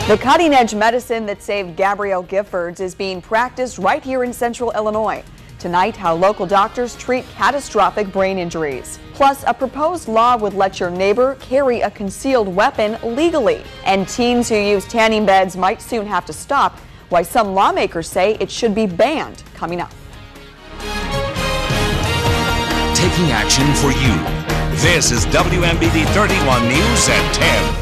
The cutting-edge medicine that saved Gabrielle Giffords is being practiced right here in central Illinois. Tonight, how local doctors treat catastrophic brain injuries. Plus, a proposed law would let your neighbor carry a concealed weapon legally. And teens who use tanning beds might soon have to stop. Why some lawmakers say it should be banned. Coming up. Taking action for you. This is WMBD 31 News at 10.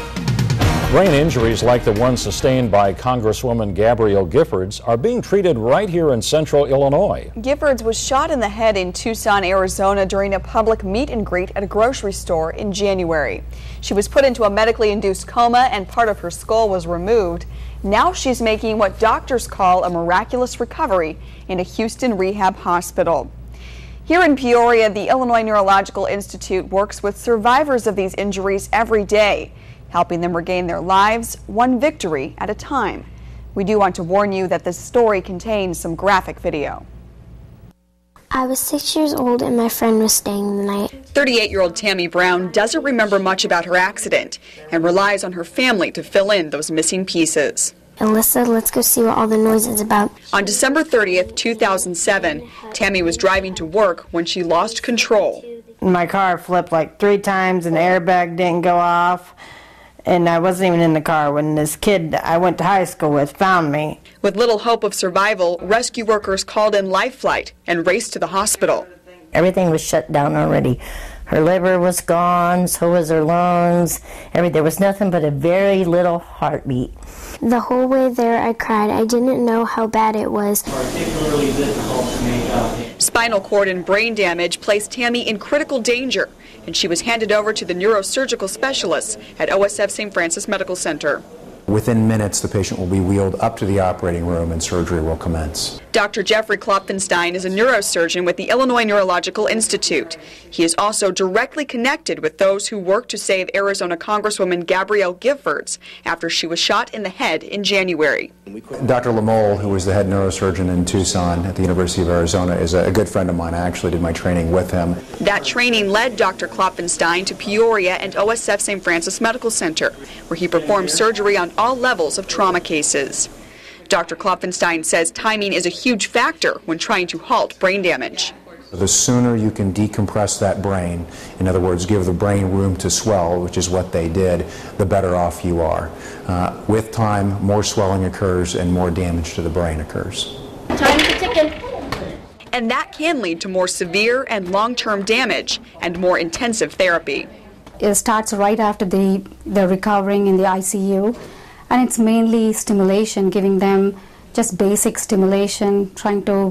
Brain injuries like the one sustained by Congresswoman Gabrielle Giffords are being treated right here in central Illinois. Giffords was shot in the head in Tucson, Arizona during a public meet and greet at a grocery store in January. She was put into a medically induced coma and part of her skull was removed. Now she's making what doctors call a miraculous recovery in a Houston rehab hospital. Here in Peoria, the Illinois Neurological Institute works with survivors of these injuries every day, helping them regain their lives one victory at a time. We do want to warn you that this story contains some graphic video. I was 6 years old and my friend was staying the night. 38-year-old Tammy Brown doesn't remember much about her accident and relies on her family to fill in those missing pieces. Alyssa, let's go see what all the noise is about. On December 30th, 2007, Tammy was driving to work when she lost control. My car flipped like 3 times and the airbag didn't go off. And I wasn't even in the car when this kid I went to high school with found me. With little hope of survival, rescue workers called in life flight and raced to the hospital. Everything was shut down already. Her liver was gone, so was her lungs. There was nothing but a very little heartbeat. The whole way there I cried. I didn't know how bad it was. Particularly difficult to make out. Spinal cord and brain damage placed Tammy in critical danger, and she was handed over to the neurosurgical specialists at OSF St. Francis Medical Center. Within minutes, the patient will be wheeled up to the operating room and surgery will commence. Dr. Jeffrey Klopfenstein is a neurosurgeon with the Illinois Neurological Institute. He is also directly connected with those who worked to save Arizona Congresswoman Gabrielle Giffords after she was shot in the head in January. Dr. Lamole, who was the head neurosurgeon in Tucson at the University of Arizona, is a good friend of mine. I actually did my training with him. That training led Dr. Klopfenstein to Peoria and OSF St. Francis Medical Center, where he performed surgery on all levels of trauma cases. Dr. Klopfenstein says timing is a huge factor when trying to halt brain damage. The sooner you can decompress that brain, in other words, give the brain room to swell, which is what they did, the better off you are. With time, more swelling occurs and more damage to the brain occurs. Time to ticket. And that can lead to more severe and long-term damage and more intensive therapy. It starts right after the recovering in the ICU, and it's mainly stimulation, giving them just basic stimulation, trying to,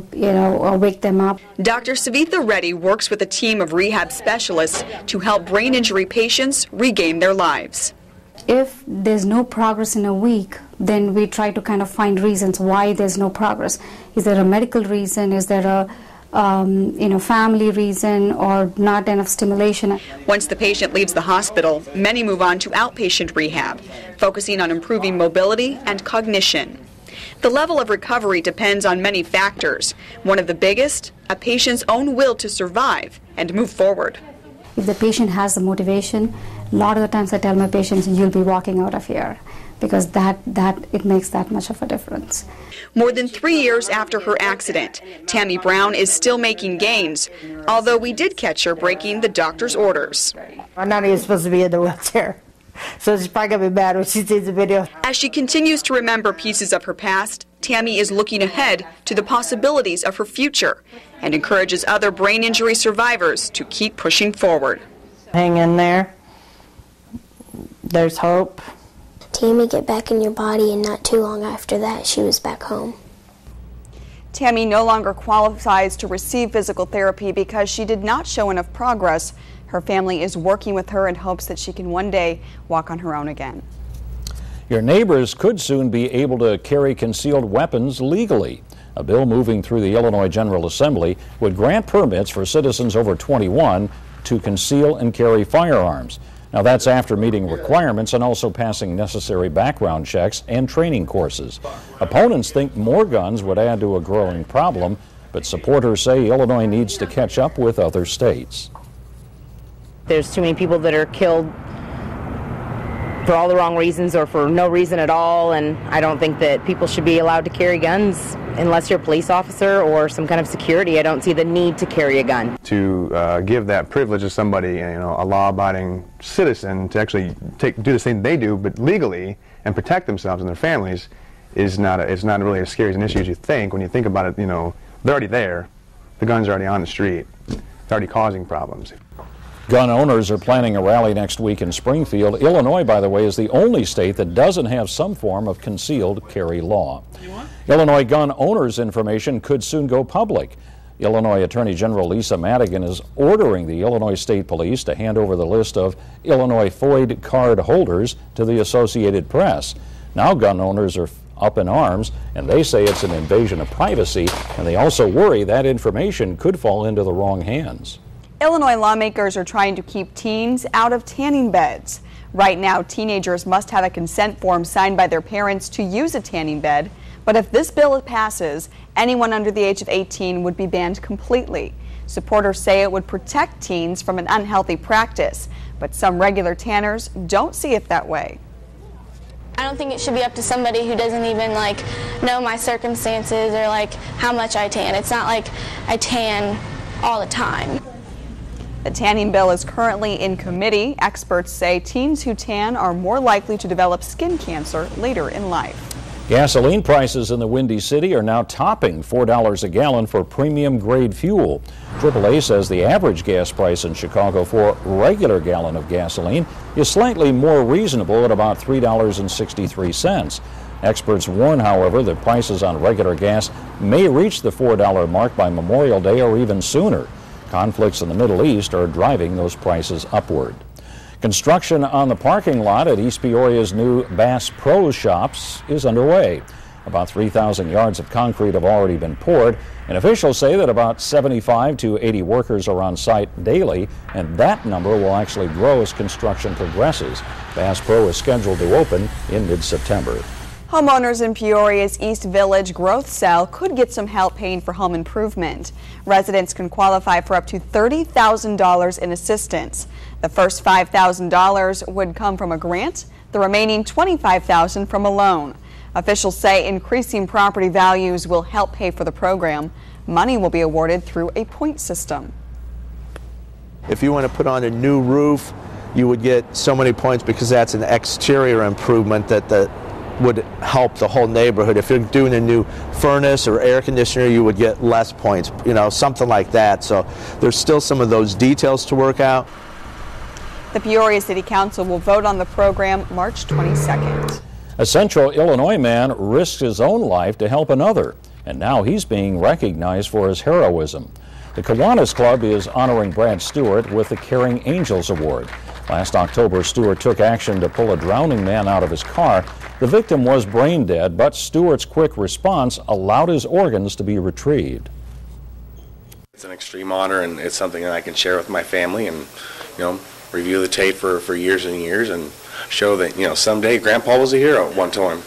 wake them up. Dr. Savitha Reddy works with a team of rehab specialists to help brain injury patients regain their lives. If there's no progress in a week, then we try to kind of find reasons why there's no progress. Is there a medical reason? Is there a family reason, or not enough stimulation? Once the patient leaves the hospital, many move on to outpatient rehab, focusing on improving mobility and cognition. The level of recovery depends on many factors. One of the biggest, a patient's own will to survive and move forward. If the patient has the motivation, a lot of the times I tell my patients, you'll be walking out of here, because it makes that much of a difference. More than 3 years after her accident, Tammy Brown is still making gains, although we did catch her breaking the doctor's orders. I'm not even supposed to be in the wheelchair, so she's probably going to be mad when she sees the video. As she continues to remember pieces of her past, Tammy is looking ahead to the possibilities of her future and encourages other brain injury survivors to keep pushing forward. Hang in there. There's hope. Tammy, get back in your body, and not too long after that, she was back home. Tammy no longer qualifies to receive physical therapy because she did not show enough progress. Her family is working with her in hopes that she can one day walk on her own again. Your neighbors could soon be able to carry concealed weapons legally. A bill moving through the Illinois General Assembly would grant permits for citizens over 21 to conceal and carry firearms. Now, that's after meeting requirements and also passing necessary background checks and training courses. Opponents think more guns would add to a growing problem, but supporters say Illinois needs to catch up with other states. There's too many people that are killed for all the wrong reasons or for no reason at all, and I don't think that people should be allowed to carry guns unless you're a police officer or some kind of security. I don't see the need to carry a gun. To give that privilege to somebody, a law-abiding citizen, to actually do the same they do, but legally, and protect themselves and their families, is not really as scary as an issue as you think. When you think about it, they're already there. The guns are already on the street. They're already causing problems. Gun owners are planning a rally next week in Springfield. Illinois, by the way, is the only state that doesn't have some form of concealed carry law. Illinois gun owners' information could soon go public. Illinois Attorney General Lisa Madigan is ordering the Illinois State Police to hand over the list of Illinois FOID card holders to the Associated Press. Now gun owners are up in arms, and they say it's an invasion of privacy, and they also worry that information could fall into the wrong hands. Illinois lawmakers are trying to keep teens out of tanning beds. Right now, teenagers must have a consent form signed by their parents to use a tanning bed. But if this bill passes, anyone under the age of 18 would be banned completely. Supporters say it would protect teens from an unhealthy practice, but some regular tanners don't see it that way. I don't think it should be up to somebody who doesn't even know my circumstances or how much I tan. It's not like I tan all the time. The tanning bill is currently in committee. Experts say teens who tan are more likely to develop skin cancer later in life. Gasoline prices in the Windy City are now topping $4 a gallon for premium grade fuel. AAA says the average gas price in Chicago for a regular gallon of gasoline is slightly more reasonable at about $3.63. Experts warn, however, that prices on regular gas may reach the $4 mark by Memorial Day or even sooner. Conflicts in the Middle East are driving those prices upward. Construction on the parking lot at East Peoria's new Bass Pro Shops is underway. About 3,000 yards of concrete have already been poured, and officials say that about 75 to 80 workers are on site daily, and that number will actually grow as construction progresses. Bass Pro is scheduled to open in mid-September. Homeowners in Peoria's East Village growth cell could get some help paying for home improvement. Residents can qualify for up to $30,000 in assistance. The first $5,000 would come from a grant, the remaining $25,000 from a loan. Officials say increasing property values will help pay for the program. Money will be awarded through a point system. If you want to put on a new roof, you would get so many points because that's an exterior improvement that would help the whole neighborhood. If you're doing a new furnace or air conditioner, you would get less points, something like that. So there's still some of those details to work out. The Peoria City Council will vote on the program March 22nd. A Central Illinois man risked his own life to help another, and now he's being recognized for his heroism. The Kiwanis Club is honoring Brad Stewart with the Caring Angels Award. Last October, Stewart took action to pull a drowning man out of his car. The victim was brain dead, but Stewart's quick response allowed his organs to be retrieved. It's an extreme honor, and it's something that I can share with my family and, review the tape for years and years and show that, someday Grandpa was a hero one time.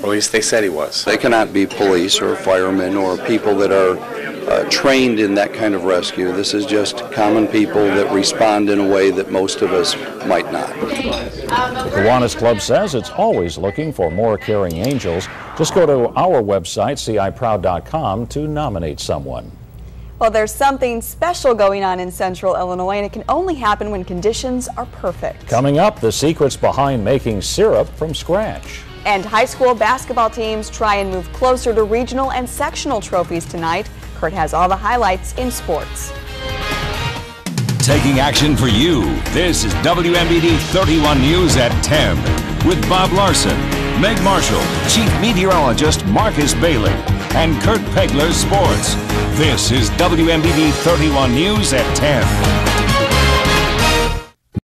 Or at least they said he was. They cannot be police or firemen or people that are trained in that kind of rescue. This is just common people that respond in a way that most of us might not. The Kiwanis Club says it's always looking for more caring angels. Just go to our website, ciproud.com, to nominate someone. Well, there's something special going on in Central Illinois, and it can only happen when conditions are perfect. Coming up, the secrets behind making syrup from scratch. And high school basketball teams try and move closer to regional and sectional trophies tonight. Kurt has all the highlights in sports. Taking action for you, this is WMBD 31 News at 10 with Bob Larson, Meg Marshall, Chief Meteorologist Marcus Bailey, and Kurt Pegler Sports. This is WMBD 31 News at 10.